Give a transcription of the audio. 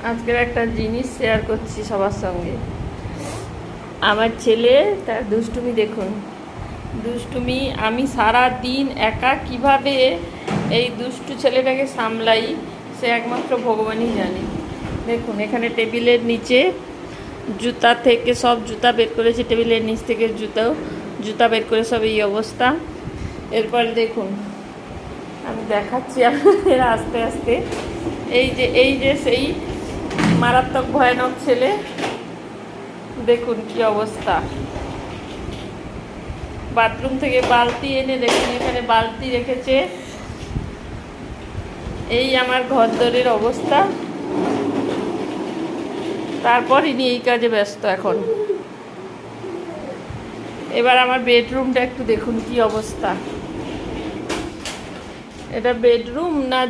আজকের একটা জিনিস শেয়ার করছি সবার সঙ্গে। আমার ছেলে তার দুষ্টুমি দেখুন, দুষ্টুমি। আমি সারা দিন একা কিভাবে এই দুষ্টু ছেলেটাকে সামলাই সে একমাত্র ভগবানই জানে। দেখুন এখানে টেবিলের নিচে জুতা থেকে সব জুতা বের করেছে, টেবিলের নিচ থেকে জুতা বের করে সব এই অবস্থা। এরপর দেখুন আমি দেখাচ্ছি আপনাদের আস্তে আস্তে। এই যে সেই মারাত্মক ভয়ানক ছেলে, দেখুন কি অবস্থা। বাথরুম থেকে বালতি এনে দেখুন এখানে বালতি রেখেছে। এই আমার ঘরদোরের অবস্থা। তারপর ইনি এই কাজে ব্যস্ত এখন। এবার আমার বেডরুমটা একটু দেখুন কি অবস্থা। এটা বেডরুম না